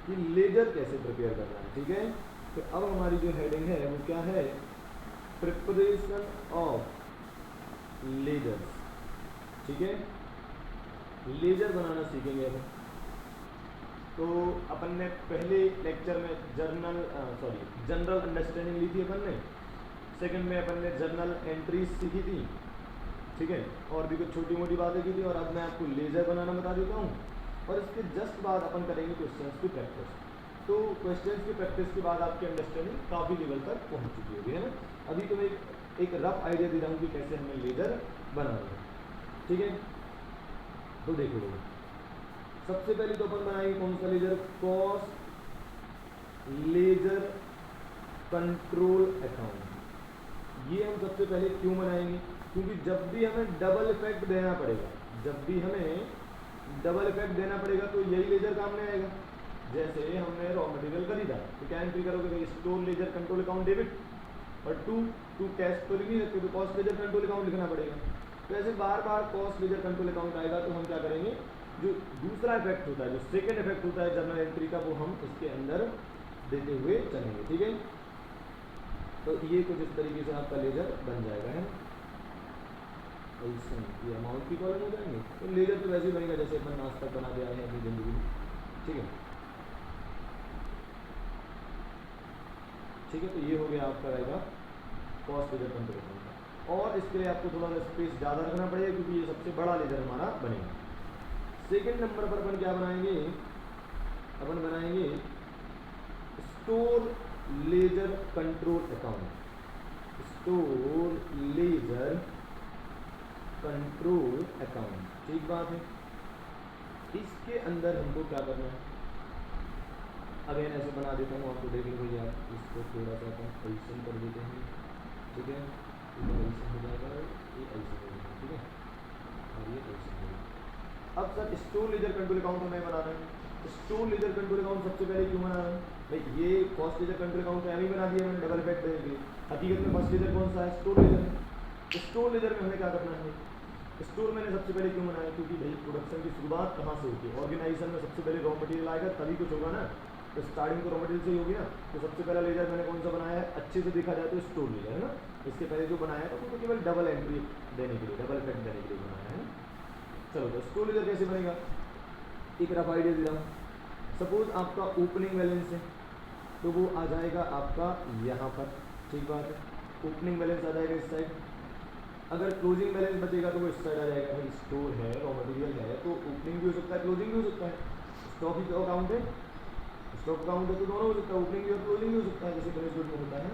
कि लेजर कैसे प्रिपेयर करना है, ठीक है। तो अब हमारी जो हेडिंग है वो क्या है, प्रिपरेशन ऑफ लेजर्स, ठीक है। लेजर बनाना सीखेंगे अब। तो अपन ने पहले लेक्चर में जनरल अंडरस्टैंडिंग ली थी अपन ने, सेकंड में अपन ने जर्नल एंट्रीज सीखी थी, ठीक है, और भी कुछ छोटी मोटी बातें की थी। और अब मैं आपको लेजर बनाना बता देता हूँ, और इसके जस्ट बाद अपन करेंगे क्वेश्चंस की प्रैक्टिस। तो क्वेश्चंस की प्रैक्टिस के बाद आपकी अंडरस्टैंडिंग काफ़ी लेवल तक पहुँच चुकी होगी, है ना। अभी तो मैं एक रफ आइडिया दे रहा हूँ कि कैसे हमें लेजर बनाना है, ठीक है। तो देखो लोग, सबसे पहले तो अपन बनाएंगे कौन सा ledger, cost ledger control account. ये हम सबसे पहले क्यों बनाएंगे, क्योंकि जब भी हमें डबल इफेक्ट देना पड़ेगा, जब भी हमें डबल इफेक्ट देना पड़ेगा तो यही लेजर काम में आएगा। जैसे हमने रॉ मटेरियल खरीदा तो क्या एंट्री करोगे, store laser control account debit, और टू कैश तो लिख नहीं सकते, तो कॉस्ट लेजर कंट्रोल अकाउंट लिखना पड़ेगा। तो ऐसे बार बार कॉस्ट लेजर कंट्रोल अकाउंट आएगा, तो हम क्या करेंगे, जो दूसरा इफेक्ट होता है, जो सेकेंड इफेक्ट होता है जर्नल एंट्री का, वो हम इसके अंदर देते हुए चलेंगे, ठीक है। तो ये कुछ इस तरीके से आपका लेजर बन जाएगा, है ऐसा। ये अमाउंट की कॉलम हो जाएंगे, तो लेजर तो वैसे ही बनेगा जैसे अपन आज तक बना दिया है अपनी जिंदगी में, ठीक है। ठीक है, तो ये हो गया आपका रहेगा कॉस्ट लेजर कंट्रोल अकाउंट। और इसके लिए आपको थोड़ा सा स्पेस ज़्यादा रखना पड़ेगा, क्योंकि ये सबसे बड़ा लेजर हमारा बनेगा। सेकेंड नंबर पर अपन क्या बनाएंगे, अपन बनाएंगे store laser control account. Store laser control account, ठीक बात है। इसके अंदर हमको क्या करना है, अगेन ऐसे बना देता हूँ आपको, देख लो भैया, इसको थोड़ा सा अपन ऐसे कर देते हैं, ठीक है। ये ऐसे हो जाएगा, ये ऐसे हो जाएगा, ठीक है, और ये ऐसे हो जाएगा। अब sir store laser control account हमें बनाना है, तो स्टोर लेजर कंट्रोल अकाउंट सबसे पहले क्यों बनाना है भाई, ये कॉस्ट लेजर कंट्रोल अकाउंट तो अभी बना दिया मैंने डबल इफेक्ट देने के लिए। हकीकत में फर्स्ट लेजर कौन सा है, स्टोर लेजर है। स्टोर लेजर में हमें क्या करना है, स्टोर मैंने सबसे पहले क्यों बनाया, क्योंकि भाई प्रोडक्शन की शुरुआत कहाँ से होती है, ऑर्गेनाइजेशन में सबसे पहले रॉ मटेरियल आएगा तभी कुछ होगा ना, तो स्टार्टिंग तो रॉ मटेरियल से ही होगी ना। तो सबसे पहला लेजर मैंने कौन सा बनाया है, अच्छे से देखा जाए तो स्टोर लेजर है ना। इसके पहले जो बनाया है तो वो तो केवल डबल एंट्री देने के लिए, डबल इफेक्ट देने के लिए बनाया है। चलो, तो स्टोर लेजर कैसे बनेगा, एक रफ आइडिया दे रहा हूँ। सपोज आपका ओपनिंग बैलेंस है, तो वो आ जाएगा आपका यहाँ पर, ठीक बात है। ओपनिंग बैलेंस आ जाएगा इस साइड। अगर क्लोजिंग बैलेंस बचेगा तो वो इस साइड आ जाएगा। भाई स्टोर है, रॉ मटेरियल है, तो ओपनिंग भी हो सकता है, क्लोजिंग भी हो सकता है। स्टॉक ही तो अकाउंट है, स्टॉक अकाउंट है तो दोनों हो सकता है, ओपनिंग भी और क्लोजिंग भी हो सकता है, जैसे फिनिश गुड में होता है,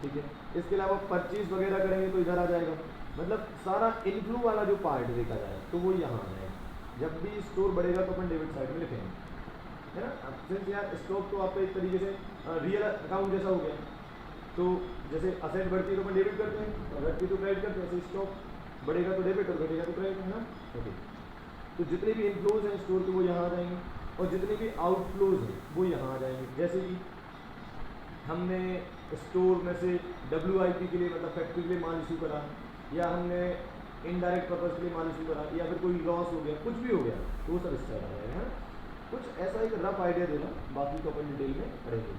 ठीक है। इसके अलावा परचेज वगैरह करेंगे तो इधर आ जाएगा। मतलब सारा इनफ्लो वाला जो पार्ट देखा जाए तो वो यहाँ आ जाएगा। जब भी स्टोर बढ़ेगा तो अपन डेबिट साइड में लिखेंगे, है ना। सिंस यार स्टॉक तो आपका एक तरीके से रियल अकाउंट जैसा हो गया, तो जैसे असेट बढ़ती है तो अपन डेबिट करते हैं, और घटती तो क्रेडिट करते हैं। ऐसे स्टॉक बढ़ेगा तो डेबिट और घटेगा तो क्रेडिट, है ना। ओके, तो जितने भी इनफ्लोज हैं स्टोर के वो यहाँ आ जाएंगे, और जितने भी आउटफ्लोज हैं वो यहाँ आ जाएंगे। जैसे कि हमने स्टोर में से WIP के लिए, मतलब फैक्ट्री के लिए माल इशू करा, या हमने इनडायरेक्ट पर्पज के लिए माल इशू करा, या फिर कोई लॉस हो गया, कुछ भी हो गया, तो वो सब इस साइड आ जाएगा, है ना। कुछ ऐसा एक रफ आइडिया देना, बाकी तो अपन डिटेल में पढ़ेंगे,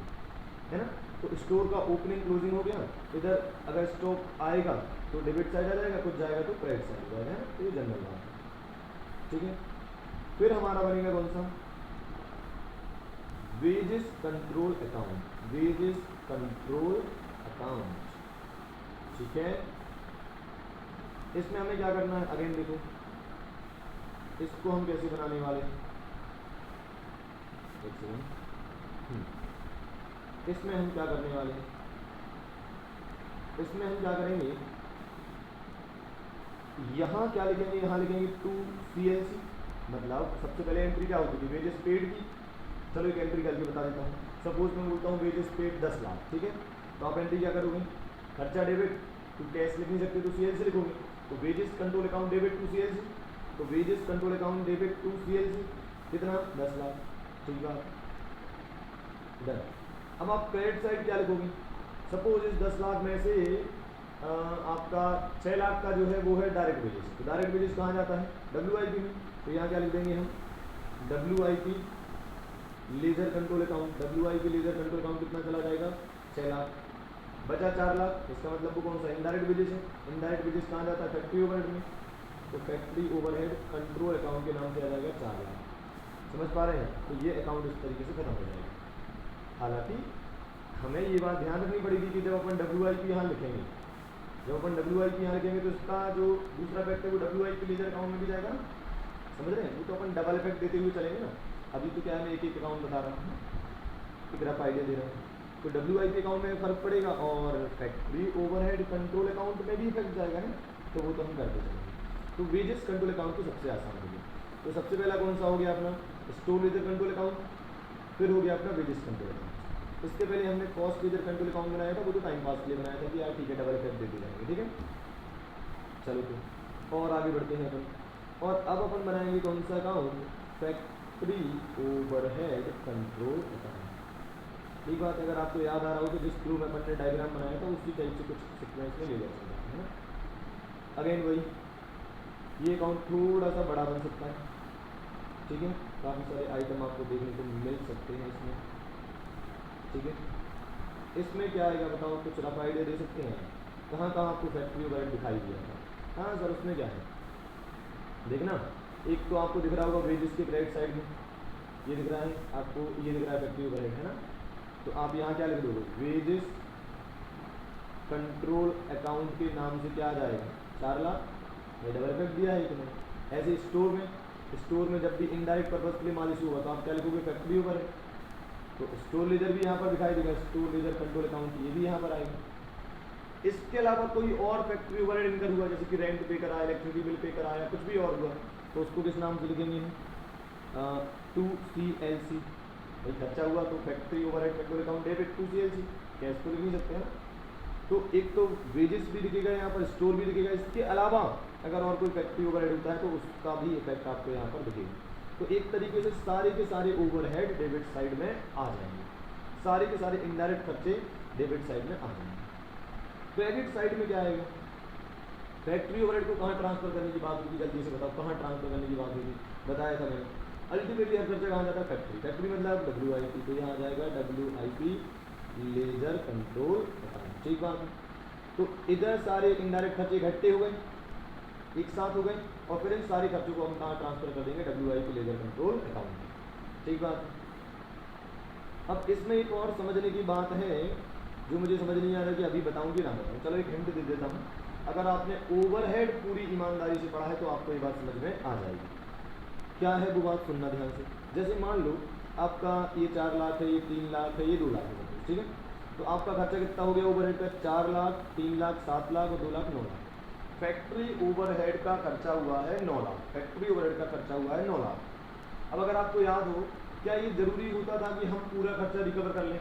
है ना। तो स्टोर का ओपनिंग क्लोजिंग हो गया। इधर अगर स्टॉक आएगा तो डेबिट साइड आ जाएगा, कुछ जाएगा तो क्रेडिट साइड आ जाएगा, तो ये जनरल बात है, ठीक है। फिर हमारा बनेगा कौन सा, wages control account. Wages control account, ठीक है। इसमें हमें क्या करना है, अगेन देखो, इसको हम कैसे बनाने वाले हैं, एक सेकंड। इसमें हम क्या करने वाले हैं, इसमें हम क्या करेंगे, यहाँ क्या लिखेंगे, यहाँ लिखेंगे टू CLC। मतलब सबसे पहले एंट्री क्या होती थी, वेजेस पेड की। चलो एक एंट्री करके बता देता हूँ। सपोज मैं बोलता हूँ वेजेस पेड 10 लाख, ठीक है। तो आप एंट्री क्या करोगे, खर्चा डेबिट, तो कैश लिख नहीं सकते तो CLC लिखोगे। तो wages control account debit to CLC, तो wages control account debit to CLC कितना, 10 लाख, ठीक है, डन। अब आप क्रेडिट साइड क्या लिखोगे, सपोज इस 10 लाख में से आपका 6 लाख का जो है वो है डायरेक्ट वेजेस। तो डायरेक्ट वेजेस कहाँ जाता है, WIP में। तो यहाँ क्या लिख देंगे हम, WIP laser control account, WIP laser control account कितना चला जाएगा, 6 लाख, बचा 4 लाख। इसका मतलब वो कौन सा इनडायरेक्ट वेजेस है, इनडायरेक्ट वेजेस कहाँ जाता है, फैक्ट्री ओवरहेड में, तो फैक्ट्री ओवरहेड कंट्रोल अकाउंट के नाम से आ जाएगा 4 लाख। समझ पा रहे हैं, तो ये अकाउंट इस तरीके से खत्म हो जाएगा। हालांकि हमें ये बात ध्यान रखनी पड़ेगी कि जब अपन WIP यहाँ लिखेंगे, जब अपन WIP यहाँ लिखेंगे तो इसका जो दूसरा इफेक्ट है वो WIP लेजर अकाउंट में भी जाएगा ना, समझ रहे हैं, वो तो अपन डबल इफेक्ट देते हुए चलेंगे ना। अभी तो क्या है, मैं एक एक अकाउंट बता रहा हूँ, एक रफ आइडिया दे रहा हूँ। तो WIP अकाउंट में फ़र्क पड़ेगा और फैक्ट्री ओवरहेड कंट्रोल अकाउंट में भी इफेक्ट जाएगा ना, तो वो तो हम करते चलेंगे। तो वेजेस कंट्रोल अकाउंट तो सबसे आसान हो गया। तो सबसे पहला कौन सा हो गया अपना, स्टोर लेजर कंट्रोल अकाउंट, फिर हो गया अपना वेजेस कंट्रोल अकाउंट। इसके पहले हमने कॉस्ट लेजर कंट्रोल अकाउंट बनाया था, वो तो टाइम पास के लिए बनाया था कि यार ठीक है डबल इफेक्ट देते जाएंगे, ठीक है। चलो तो और आगे बढ़ते हैं अपन, और अब अपन बनाएंगे कौन सा account, factory overhead control account. ठीक बात, अगर आपको याद आ रहा हो तो जिस थ्रू में अपन ने डायग्राम बनाया था उसी टाइप से कुछ सीक्वेंस में ले जा सकते हैं, है ना। अगेन वही, ये अकाउंट थोड़ा सा बड़ा बन सकता है, ठीक है, काफ़ी सारे आइटम आपको देखने को मिल सकते हैं इसमें, ठीक है। इसमें क्या आएगा बताओ, कुछ रफ आइडिया दे सकते हैं, कहाँ कहाँ आपको फैक्ट्री ओवरहेड दिखाई दिया था। हाँ सर, उसमें क्या है देखना, एक तो आपको दिख रहा होगा वेजेस के क्रेडिट साइड में, ये दिख रहा है आपको, ये दिख रहा है फैक्ट्री ओवरहेड, है ना। तो आप यहाँ क्या लिख दोगे, वेजेस कंट्रोल अकाउंट के नाम से क्या आ जाएगा, 4 लाख, ये डबल इफेक्ट दिया है इतना। ऐसे स्टोर में जब भी इनडायरेक्ट पर्पज के लिए माल इशू होगा तो आप क्या लिखोगे, फैक्ट्री ओवरहेड। तो स्टोर लेजर भी यहाँ पर दिखाई देगा, स्टोर लेजर कंट्रोल अकाउंट, ये भी यहाँ पर आएगा। इसके अलावा कोई और फैक्ट्री ओवरहेड इनकर हुआ, जैसे कि रेंट पे करा, इलेक्ट्रिसिटी बिल पे करा, या कुछ भी और हुआ, तो उसको किस नाम से लिखेंगे हम, 2CLC। भाई खर्चा हुआ तो factory overhead control account debit 2CLC, cash तो लिख नहीं सकते हैं। तो एक तो वेजेस भी दिखेगा यहाँ पर, स्टोर भी दिखेगा, इसके अलावा अगर और कोई फैक्ट्री ओवरहेड होता है तो उसका भी इफेक्ट आपको यहाँ पर दिखेगा। तो एक तरीके से सारे के सारे ओवरहेड डेबिट साइड में आ जाएंगे, सारे के सारे इनडायरेक्ट खर्चे डेबिट साइड में आ जाएंगे। क्रेडिट साइड में क्या आएगा, फैक्ट्री ओवरहेड को कहाँ ट्रांसफर करने की बात होगी, जल्दी से बताओ कहाँ ट्रांसफर करने की बात होगी, बताया था मैंने। अल्टीमेटली हर खर्चा कहाँ जाता है, फैक्ट्री मतलब WIP, तो यहाँ आ जाएगा WIP लेजर कंट्रोल अकाउंट, ठीक बात है। तो इधर सारे इनडायरेक्ट खर्चे इकट्ठे हो गए, एक साथ हो गए, और फिर इन सारे खर्चों को हम कहाँ ट्रांसफर कर देंगे, WIP लेजर कंट्रोल अकाउंट, ठीक बात है। अब इसमें एक और समझने की बात है जो मुझे समझ नहीं आ रहा कि अभी बताऊंगी ना बताऊँ, चलो एक हिंट दे देता हूँ। अगर आपने ओवरहेड पूरी ईमानदारी से पढ़ा है तो आपको ये बात समझ में आ जाएगी। क्या है वो बात, सुनना ध्यान से। जैसे मान लो आपका ये 4 लाख है, ये 3 लाख है, ये 2 लाख है, ठीक है। तो आपका खर्चा कितना हो गया ओवरहेड का, 4 लाख, 3 लाख, 7 लाख और 2 लाख 9 लाख। फैक्ट्री ओवरहेड का खर्चा हुआ है 9 लाख, फैक्ट्री ओवरहेड का खर्चा हुआ है 9 लाख। अब अगर आपको याद हो, क्या ये जरूरी होता था कि हम पूरा खर्चा रिकवर कर लें?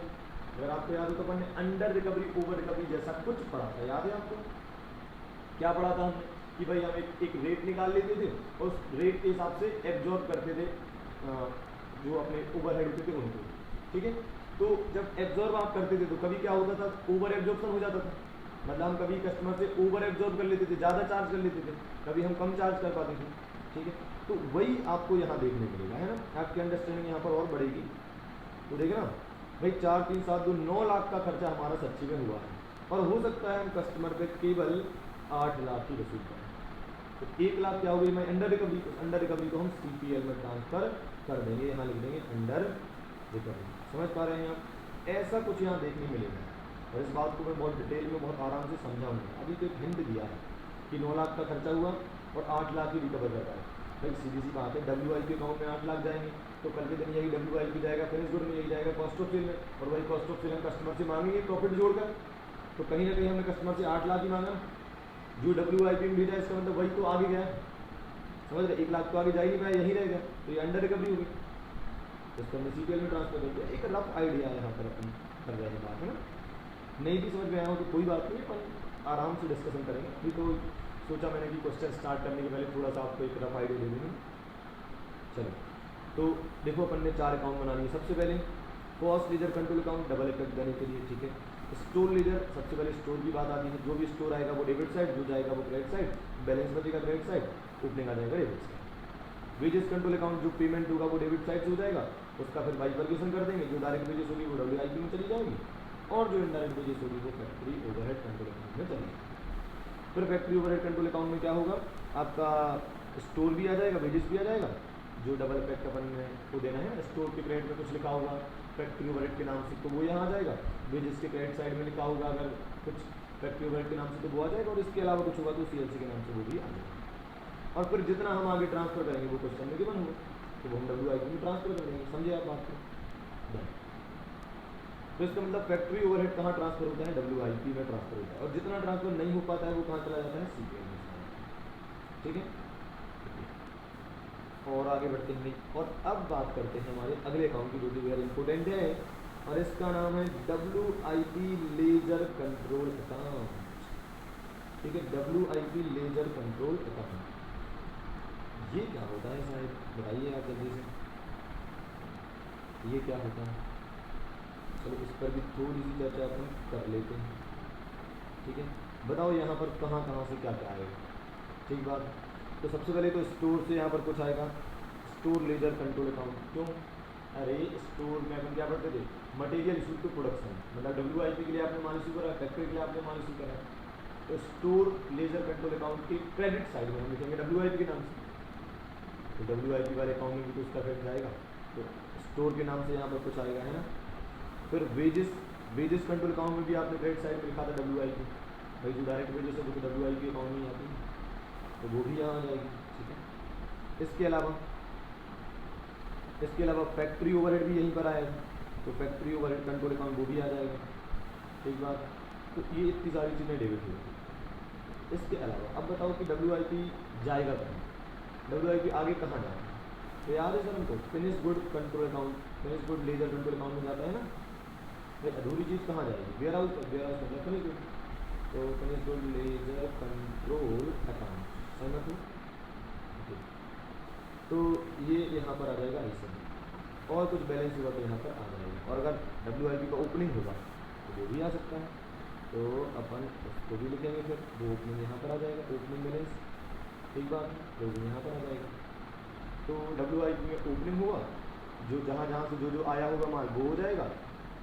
अगर आपको याद हो तो अपन ने अंडर रिकवरी ओवर रिकवरी जैसा कुछ पढ़ा था, याद है आपको? क्या पढ़ा था हमने कि भाई हम एक रेट निकाल लेते थे और उस रेट के हिसाब से एब्जॉर्ब करते थे जो अपने ओवरहेड होते थे उनको, ठीक है। तो जब एब्जॉर्ब आप करते थे तो कभी क्या होता था, ओवर एब्जॉर्प्शन हो जाता था, मतलब हम कभी कस्टमर से ओवर एब्जॉर्ब कर लेते थे, ज़्यादा चार्ज कर लेते थे, कभी हम कम चार्ज कर पाते थे, ठीक है। तो वही आपको यहाँ देखने मिलेगा, है ना, आपकी अंडरस्टैंडिंग यहाँ पर और बढ़ेगी। तो देखना भाई 4 3 7 2 9 लाख का खर्चा हमारा सच्ची में हुआ है, और हो सकता है हम कस्टमर पे केवल 8 लाख की वसूल करें। तो 1 लाख क्या हो गई, मैं अंडर रिकवरी को हम CPL में ट्रांसफर कर देंगे, यहाँ लिख देंगे अंडर रिकवरी। समझ पा रहे हैं आप? ऐसा कुछ यहाँ देखने मिलेगा, और इस बात को मैं बहुत डिटेल में बहुत आराम से समझाऊंगा। अभी तो एक हिंट दिया है कि 9 लाख का खर्चा हुआ और 8 लाख ही रिकवर कर रहा है। भाई सीधी सी बात है, WIP अकाउंट में 8 लाख जाएंगे तो कल के दिन यही WIP जाएगा, फिनिश गुड में यही जाएगा कॉस्ट ऑफ सेल में, और वही कॉस्ट ऑफ सेल हम कस्टमर से मांगेंगे प्रॉफिट जोड़कर। तो कहीं ना कहीं हमने कस्टमर से 8 लाख ही मांगा, जो WIP में भेजा इसका मतलब वही तो आगे गया, समझ रहे, 1 लाख तो आगे जा ही नहीं पाया, यही रहेगा, तो ये अंडर रिकवरी होगी, इसको हमने CPL में ट्रांसफर कर दिया। एक रफ आइडिया यहाँ पर अपन कर रहे हैं बात, है ना। नहीं भी समझ में आया हो तो कोई बात नहीं, अपन आराम से डिस्कशन करेंगे। अभी तो सोचा मैंने कि क्वेश्चन स्टार्ट करने के पहले थोड़ा सा आपको एक रफ आइडिया दे देंगे। चलो तो देखो, अपन ने 4 अकाउंट बना लिए। सबसे पहले cost ledger control account double effect देने के लिए, ठीक है। स्टोर लीजर, सबसे पहले स्टोर की बात आती है, जो भी स्टोर आएगा वो डेबिट साइड, जो जाएगा वो क्रेडिट साइड, बैलेंस बचेगा क्रेडिट साइड, ओपनिंग आ जाएगा debit side. Wages control account, जो पेमेंट होगा वो डेबिट साइड से हो जाएगा, उसका फिर बाइफर्केशन कर देंगे, जो डायरेक्ट वेजेस होगी वो WIP में चली जाएगी और जो इनडायरेक्ट वेजेस होगी वो फैक्ट्री ओवरहेड कंट्रोल अकाउंट में चली जाएगी। फिर फैक्ट्री ओवरहेड कंट्रोल अकाउंट में क्या होगा, आपका स्टोर भी आ जाएगा, वेजेस भी आ जाएगा, जो डबल इफेक्ट अपन को देना है। स्टोर के क्रेडिट में कुछ लिखा होगा फैक्ट्री ओवरहेड के नाम से तो वो यहाँ आ जाएगा, वेजेस के क्रेडिट साइड में लिखा होगा अगर कुछ फैक्ट्री ओवरहेड के नाम से तो वो आ जाएगा, और इसके अलावा कुछ होगा तो CLC के नाम से वो भी आ जाएगा। और फिर जितना हम आगे ट्रांसफर करेंगे वो क्वेश्चन में गिवन होगा तो वो हम WIP में ट्रांसफर कर देंगे। समझे आप बात को? तो इसका मतलब फैक्ट्री ओवरहेड कहाँ ट्रांसफर होता है, WIP में ट्रांसफर होता है, और जितना ट्रांसफर नहीं हो पाता है वो कहाँ चला जाता है, CPL में। ठीक है, और आगे बढ़ते हैं। और अब बात करते हैं हमारे अगले अकाउंट की, जो कि वेरी इंपॉर्टेंट है, और इसका नाम है WIP लेजर कंट्रोल अकाउंट। ठीक है, WIP लेजर कंट्रोल अकाउंट। ये क्या होता है साहब, बताइए आप जल्दी से, ये क्या होता है? चलो इस पर भी थोड़ी सी चर्चा अपन कर लेते हैं। ठीक है, बताओ यहाँ पर कहाँ कहाँ से क्या क्या आएगा। ठीक बात, तो सबसे पहले तो स्टोर से यहाँ पर कुछ आएगा, स्टोर लेजर कंट्रोल अकाउंट। क्यों? अरे स्टोर में अपन क्या पढ़ते थे, मटेरियल इशू टू प्रोडक्शन, मतलब WIP के लिए आपने माल इशू करा, फैक्ट्री के लिए आपने माल इशू करा, तो स्टोर लेजर कंट्रोल अकाउंट के क्रेडिट साइड में हम लिखेंगे WIP के नाम से, तो WIP वाले अकाउंट में भी तो उसका क्रेडिट आएगा, तो स्टोर के नाम से यहाँ पर कुछ आएगा, है ना। फिर वेजेस कंट्रोल अकाउंट में भी आपने क्रेडिट साइड में लिखा था WIP, भाई जो डायरेक्ट वेजेस है वो तो WIP अकाउंट में आती है, तो वो भी यहाँ आ जाएगी। ठीक है, इसके अलावा फैक्ट्री ओवरहेड भी यहीं पर आएगा, तो फैक्ट्री ओवरहेड कंट्रोल अकाउंट वो भी आ जाएगा। ठीक बात, तो ये इतनी सारी चीज़ें डेबिट हुई। इसके अलावा अब बताओ कि WIP जाएगा कहाँ, WIP आगे कहाँ जाएगा, तो याद है सर हमको finish good control account, finish good ledger control account में जाता है ना भाई। अधूरी चीज़ कहाँ जाएगी, वेयर हाउस मतलब फिनिश गुड, तो finish good ledger control account, सहमत हो? तो ये यहाँ पर आ जाएगा ऐसे, और कुछ बैलेंस होगा तो यहाँ पर आ जाएगा, और अगर WIP का ओपनिंग होगा तो वो भी आ सकता है, तो अपन उसको भी लिखेंगे, फिर वो ओपनिंग यहाँ पर आ जाएगा, ओपनिंग बैलेंस। ठीक बात, तो वो यहाँ पर आ जाएगा, तो WIP में ओपनिंग हुआ, जो जहाँ जहाँ से जो आया होगा माल वो हो जाएगा,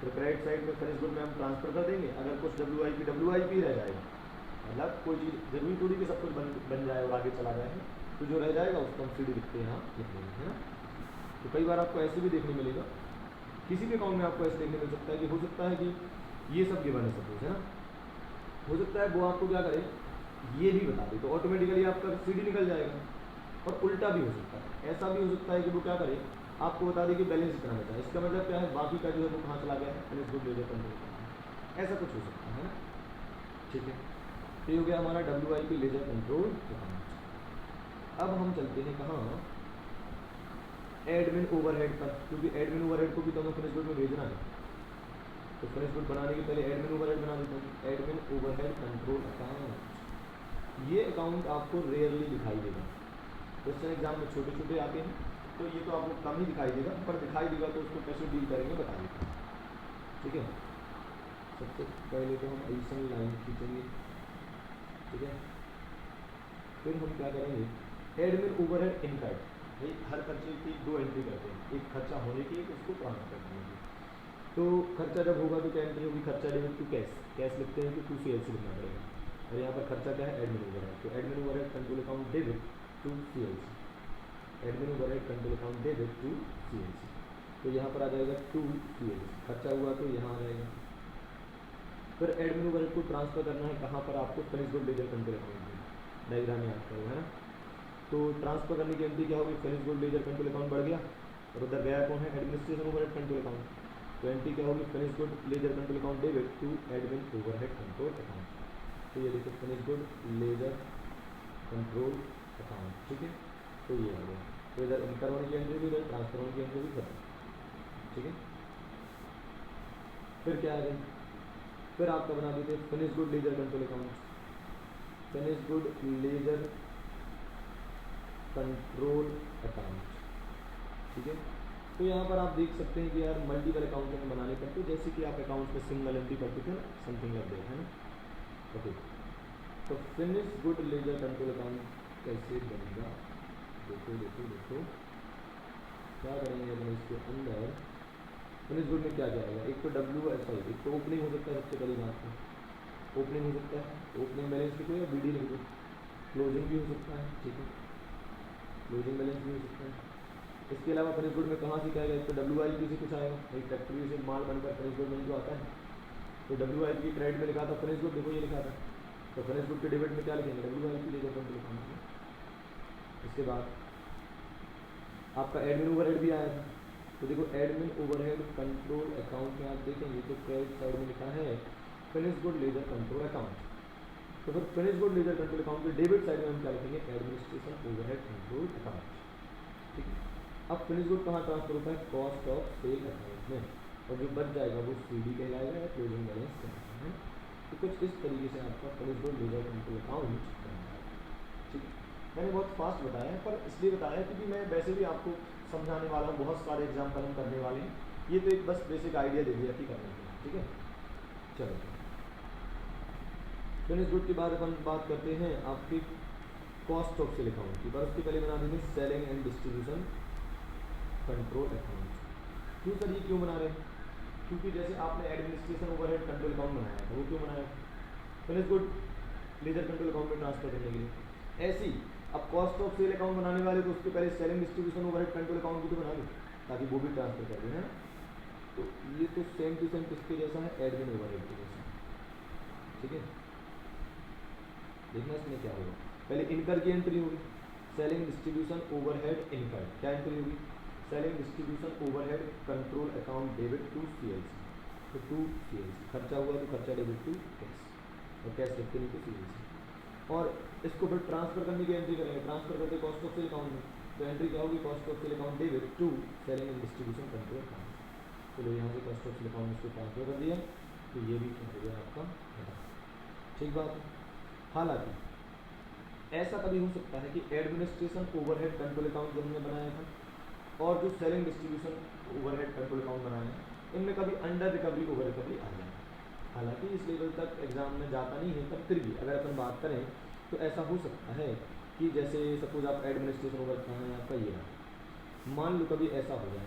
फिर क्रेडिट साइड में फिनिश गुड में हम ट्रांसफर कर देंगे। अगर कुछ WIP रह जाएगा, मतलब कोई चीज़ जरूरी थोड़ी कि सब कुछ बन जाए और आगे चला जाए, तो जो रह जाएगा उसको हम CD लिखते हैं, यहाँ लिख लेंगे, है ना। तो कई बार आपको ऐसे भी देखने मिलेगा, किसी भी अकाउंट में आपको ऐसे देखने मिल सकता है कि हो सकता है कि ये सब गिवन है सपोज, है ना, हो सकता है वो आपको क्या करे, ये भी बता दे, तो ऑटोमेटिकली आपका CD निकल जाएगा। और उल्टा भी हो सकता है, ऐसा भी हो सकता है कि वो क्या करे, आपको बता दे कि बैलेंस इतना बचा है, इसका मतलब क्या है, बाकी का जो है वो कहाँ चला गया है, फिनिश गुड लेजर कंट्रोल, ऐसा कुछ हो सकता है ना। ठीक है, तो ये हो गया हमारा WIP लेजर कंट्रोल अकाउंट। अब हम चलते हैं कहाँ, एडमिन ओवरहेड पर, क्योंकि एडमिन ओवरहेड को भी तो हमें फिनिश गुड में भेजना है, तो फिनिश गुड बनाने के पहले एडमिन ओवरहेड बना देते हैं। एडमिन ओवरहेड कंट्रोल अकाउंट, ये अकाउंट आपको रेयरली दिखाई देगा, क्वेश्चन एग्जाम में छोटे छोटे आते हैं, तो ये तो आपको कम ही दिखाई देगा, पर दिखाई देगा तो उसको कैसे डील करेंगे बता देते हैं। ठीक है, सबसे पहले तो हम एडिशन लाइन खींचेंगे। ठीक है, फिर हम क्या करेंगे, एडमिन ओवरहेड इनकर्ड, भाई हर खर्चे की 2 एंट्री करते हैं, एक खर्चा होने की, एक उसको ट्रांसफर करने की। तो खर्चा जब होगा तो क्या एंट्री होगी, खर्चा डेबिट टू कैश, कैश लिखते हैं कि टू CLC लिखना पड़ेगा, और यहाँ पर खर्चा क्या है, एडमिन ओवरहेड, तो admin overhead control account debit to CLC, admin overhead control account debit to CLC, तो यहाँ पर आ जाएगा टू CLC, खर्चा हुआ तो यहाँ आ जाएगा। फिर एडमिन ओवरहेड को ट्रांसफर करना है कहाँ पर, आपको finish good ledger control account में, डायग्राम याद करो, है ना। तो ट्रांसफर करने की एंट्री क्या होगी, finish good ledger control account बढ़ गया, और उधर गया कौन है, एडमिनिस्ट्रेशन ओवरहेड कंट्रोल अकाउंट, तो एंट्री क्या होगी, finish good ledger control account debit to admin overhead control account. तो ये देखो finish good ledger control account, ठीक है, तो ये आ गया, तो इधर इनकम होने की एंट्री भी, इधर ट्रांसफर होने की एंट्री भी खत्म। ठीक है, फिर क्या आ गया, फिर आपका बना देते finish good ledger control account, finish good ledger control account. ठीक है, तो यहाँ पर आप देख सकते हैं कि यार मल्टीपल अकाउंट में बनाने पड़ते हैं, जैसे कि आप अकाउंट में सिंगल एंट्री करते थे ना, समथिंग लाइक दैट, है ना। ओके, तो finish good ledger control account कैसे बनेगा, देखो देखो देखो, क्या करेंगे अपन इसके अंदर फिनिश गुड में क्या क्या आएगा, एक तो एक तो ओपनिंग हो सकता है, सबसे पहली बात तो ओपनिंग हो सकता है, ओपनिंग बैलेंस लिखो या BD लिख दो, क्लोजिंग भी हो सकता है, ठीक है, क्लोजिंग बैलेंस भी हो सकता है। इसके अलावा फिनिश गुड में कहाँ से क्या आएगा, एक तो WIP से कुछ आएगा, एक फैक्ट्री से माल बनकर फिनिश गुड में जो आता है, तो WIP की क्रेडिट में लिखा था फिनिश गुड, देखो ये लिखा था, तो फिनिश गुड के डेबिट में क्या लिखेंगे, WIP लेकर अपन लिखाएंगे। इसके बाद आपका एडमिन ओवरहेड भी आया था, तो देखो एडमिन ओवरहेड कंट्रोल अकाउंट में आप देखेंगे तो क्रेडिट साइड में लिखा है finish good ledger control account, तो फिर finish good ledger control account के डेबिट साइड में हम क्या लिखेंगे, एडमिनिस्ट्रेशन ओवरहेड कंट्रोल अकाउंट, ठीक है। अब फिनिश गुड कहाँ ट्रांसफर होता है, कॉस्ट ऑफ सेल अकाउंट में, और जो बच जाएगा वो CD कहलाएगा या क्लोजिंग बैलेंस कहलाएगा, है। तो कुछ इस तरीके से आपका finish good ledger control account बनता है, ठीक है। मैंने बहुत फास्ट बताया है, पर इसलिए बताया क्योंकि मैं वैसे भी आपको समझाने वाला हूँ, बहुत सारे एग्जाम्पल हम करने वाले हैं, ये तो एक बस बेसिक आइडिया दे दिया कि करने के लिए, ठीक है। चलो फिनिश गुड के बाद अपन बात करते हैं आपकी कॉस्ट ऑफ सेल अकाउंट की, पर उसके पहले बना देंगे selling and distribution control account. क्यों सर ये क्यों बना रहे हैं, क्योंकि जैसे आपने एडमिनिस्ट्रेशन ओवरहेड कंट्रोल अकाउंट बनाया था, वो क्यों बनाया, finish good ledger control account में ट्रांसफर करने के लिए। ऐसी अब कॉस्ट ऑफ सेल अकाउंट बनाने वाले तो उसके पहले selling distribution overhead control account भी तो बना लो, ताकि वो भी ट्रांसफर कर दें, है। तो ये तो सेम टू सेम किसके जैसा है, एडमिन ओवरहेड के जैसा, ठीक है। देखना इसमें क्या होगा, पहले इनकर की एंट्री होगी, सेलिंग डिस्ट्रीब्यूशन ओवरहेड इनकर, क्या एंट्री होगी, selling distribution overhead control account debit to CLC, तो टू CLC खर्चा हुआ तो खर्चा डेबिट टू कैश, और कैश लिखते नहीं तो CLC, और इसको फिर ट्रांसफर करने की एंट्री करेंगे, ट्रांसफर करते कॉस्ट ऑफ सेल अकाउंट में, तो एंट्री क्या होगी, cost of sale account debit to selling and distribution control account, चलो यहाँ से कॉस्ट ऑफ सेल अकाउंट इसको ट्रांसफर कर दिया, तो ये भी क्या हो गया आपका घटा, ठीक बात है। हालांकि ऐसा कभी हो सकता है कि एडमिनिस्ट्रेशन ओवरहेड कंट्रोल अकाउंट जो हमने बनाया था और जो selling distribution overhead control account बनाया है, इनमें कभी अंडर रिकवरी ओवर रिकवरी आ जाए, हालांकि इस लेवल तक एग्जाम में जाता नहीं है, पर फिर भी अगर अपन बात करें तो ऐसा हो सकता है कि जैसे सपोज आप एडमिनिस्ट्रेशन ओवर का है आपका ये, मान लो कभी ऐसा हो जाए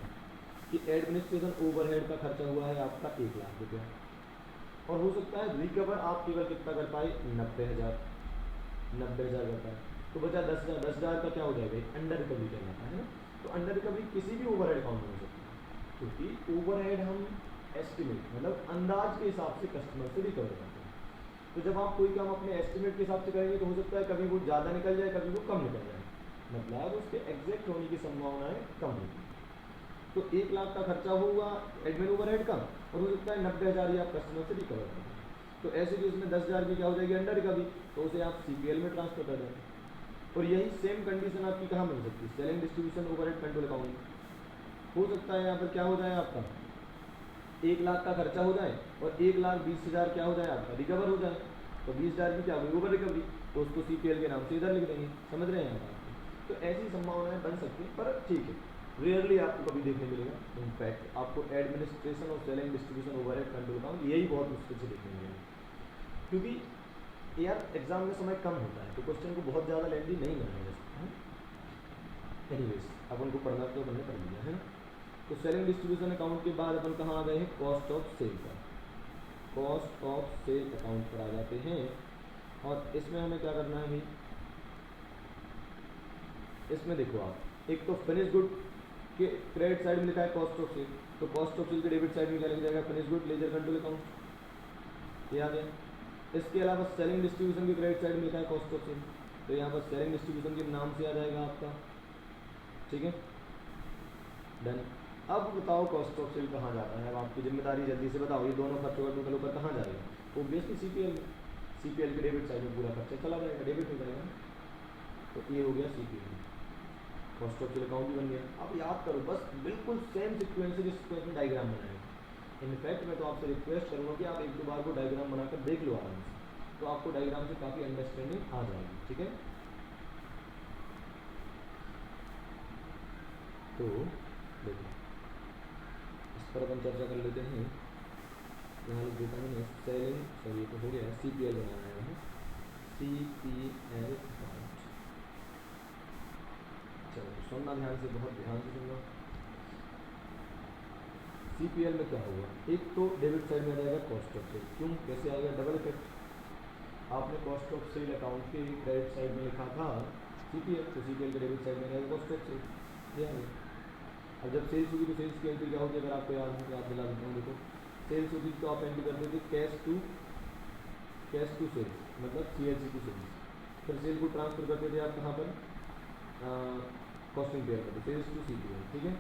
कि एडमिनिस्ट्रेशन ओवरहेड का खर्चा हुआ है आपका 1 लाख रुपया, और हो सकता है रिकवर आप केवल कितना कर पाए, 90,000 कर पाए, तो बचा 10,000, 10,000 का क्या हो जाएगा, अंडर रिकवरी कहलाता है ना। तो अंडर रिकवरी किसी भी ओवरहेड अकाउंट में हो सकती है, क्योंकि ओवरहेड हम एस्टिमेट मतलब अंदाज के हिसाब से कस्टमर से रिकवर करते हैं, तो जब आप कोई काम अपने एस्टिमेट के हिसाब से करेंगे तो हो सकता है कभी वो ज़्यादा निकल जाए, कभी वो कम निकल जाए, मतलब उसके एग्जैक्ट होने की संभावनाएं कम होती है। तो 1 लाख का खर्चा होगा एडमिन ओवरहेड का, और हो सकता है 90,000 ही आप कस्टमर से रिकवर करें, तो ऐसे केस में 10,000 की क्या हो जाएगी अंडर रिकवरी, तो उसे आप CPL में ट्रांसफर कर देंगे। और यही सेम कंडीशन आपकी कहाँ मिल सकती है, selling distribution overhead control account में। हो सकता है यहाँ पर क्या हो जाए आपका 1 लाख का खर्चा हो जाए और 1,20,000 क्या हो जाए आपका रिकवर हो जाए, तो 20,000 की क्या होगी ओवर रिकवरी, तो उसको CPL के नाम से इधर लिख देंगे, समझ रहे हैं आप। तो ऐसी संभावनाएं बन सकती हैं, पर ठीक है, रेयरली आपको कभी देखने मिलेगा। इनफैक्ट आपको एडमिनिस्ट्रेशन और selling distribution overhead control account यही बहुत मुश्किल से देखने मिलेगा, क्योंकि यार एग्जाम में समय कम होता है, तो क्वेश्चन को बहुत ज़्यादा लेंथी नहीं बनाया जा सकता। एनीवेज अपन को पढ़ना तो हमने पढ़ लिया है ना। तो सेलिंग डिस्ट्रीब्यूशन अकाउंट के बाद अपन कहाँ आ गए हैं, कॉस्ट ऑफ सेल पर, कॉस्ट ऑफ सेल अकाउंट पर आ जाते हैं। और इसमें हमें क्या करना है भाई, इसमें देखो आप एक तो फिनिश गुड के क्रेडिट साइड में लिखा है कॉस्ट ऑफ सेल, तो कॉस्ट ऑफ सेल के डेबिट साइड में क्या लिख जाएगा, finish good ledger control account, ये आ गया। इसके अलावा सेलिंग डिस्ट्रीब्यूशन के क्रेडिट साइड में लिखा है कॉस्ट ऑफ सेल, तो यहाँ पर सेलिंग डिस्ट्रीब्यूशन के नाम से आ जाएगा आपका, ठीक है, डन। अब बताओ कॉस्ट ऑफ सेल कहाँ जाता है, अब आपकी जिम्मेदारी जल्दी से बताओ, ये दोनों खर्चों का टोटल होकर कहाँ जाएगा, ऑब्वियसली CPL में, CPL के डेबिट साइड में पूरा खर्चा चला जाएगा, डेबिट हो जाएगा, तो ये हो गया CPL, cost of sale account भी बन गया। अब याद करो बस बिल्कुल सेम सिक्वेंस जिस सिक्वेंस में डायग्राम बनाएगा। इनफैक्ट मैं तो आपसे रिक्वेस्ट करूँगा कि आप 1-2 बार को डायग्राम बनाकर देख लो आराम से, तो आपको डायग्राम से काफ़ी अंडरस्टैंडिंग आ जाएगी, ठीक है। तो देखो इस पर अपन चर्चा कर लेते हैं। यहाँ लिख देता हूँ मैं सेलिंग, सॉरी तो हो गया, CPL बनाना है, CPL अकाउंट। चलो सुनना ध्यान से, बहुत ध्यान से सुनना। CPL में क्या होगा, एक तो डेबिट साइड में आ जाएगा कॉस्ट ऑफ सेल। क्यों, कैसे आ गया, डबल इफेक्ट। आपने कॉस्ट ऑफ सेल अकाउंट के क्रेडिट साइड में लिखा था CPL, तो CPL के डेबिट साइड में रहेगा कॉस्ट ऑफ सेल, ये आ गया। अब जब सेल्स होगी तो सेल्स की एंट्री क्या होगी, अगर आपको याद है, याद दिला देता हूँ। देखो सेल्स होगी तो आप एंट्री करते थे कैश टू सेल्स, मतलब CLC टू सेल्स। फिर सेल को ट्रांसफर करते थे आप कहाँ पर, कॉस्टिंग पेयर पर, सेल्स टू CPL, ठीक है।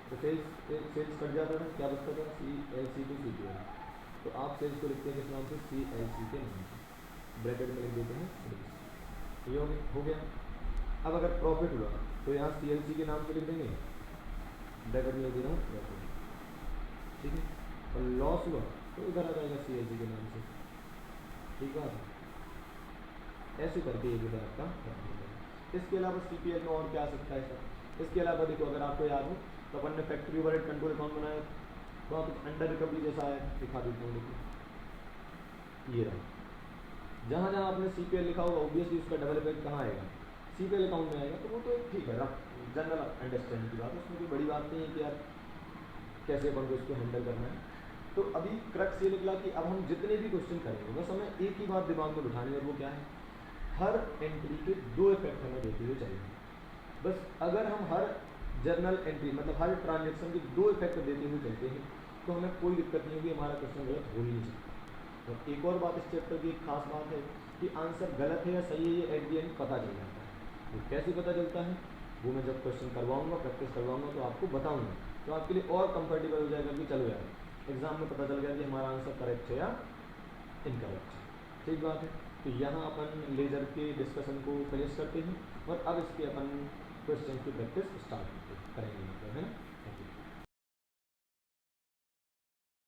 तो सेल्स कट जाता था, क्या बचता था, CLC टू CPL। तो आप सेल्स को लिखते हैं किस नाम से, CLC के नाम से, ब्रैकेट में लिख देते हैं सेल्स। ये हो गया। अब अगर प्रॉफिट हुआ तो यहाँ CLC के नाम से लिख देंगे, ब्रैकेट में लिख दे रहा हूँ प्रॉफिट, ठीक है। और लॉस हुआ तो इधर आ जाएगा CLC के नाम से, ठीक बात है। ऐसे करके ये भी आपका खत्म हो जाएगा। इसके अलावा CPL में और क्या आ सकता है सर, इसके अलावा देखो अगर आपको याद हो तो अपन ने फैक्ट्री ओवरहेड कंट्रोल अकाउंट बनाया, तो आप अंडर रिकवरी जैसा है, दिखा देता हूँ। देखिए ये रहा, जहाँ जहाँ आपने CPL लिखा होगा ऑब्वियसली उसका डबल इफेक्ट कहाँ आएगा, CPL अकाउंट में आएगा। तो वो तो एक ठीक है, जनरल अंडरस्टैंडिंग की बात है, उसमें कोई बड़ी बात नहीं है कि यार कैसे अपन को इसको हैंडल करना है। तो अभी क्रक्स ये निकला कि अब हम जितने भी क्वेश्चन करेंगे बस हमें एक ही बात दिमाग में बिठानी है, और वो क्या है, हर एंट्री के दो इफेक्ट हमें देते हुए चलेंगे। बस अगर हम हर जर्नल एंट्री मतलब हर ट्रांजेक्शन के दो इफेक्ट देते हुए चलते हैं तो हमें कोई दिक्कत नहीं होगी, हमारा क्वेश्चन गलत हो ही नहीं सकता। और एक और बात इस चैप्टर की एक खास बात है कि आंसर गलत है या सही है ये एट दी एंड पता चल जाता है। वो कैसे पता चलता है, वो मैं जब क्वेश्चन करवाऊँगा, प्रैक्टिस करवाऊँगा तो आपको बताऊँगा, तो आपके लिए और कंफर्टेबल हो जाएगा कि चलो यार एग्ज़ाम में पता चल गया कि हमारा आंसर करेक्ट है या इनकरेक्ट है, ठीक बात है। तो यहाँ अपन लेजर के डिस्कशन को फिनिश करते हैं और अब इसके अपन क्वेश्चन की प्रैक्टिस स्टार्ट करेंगे, मतलब है ना।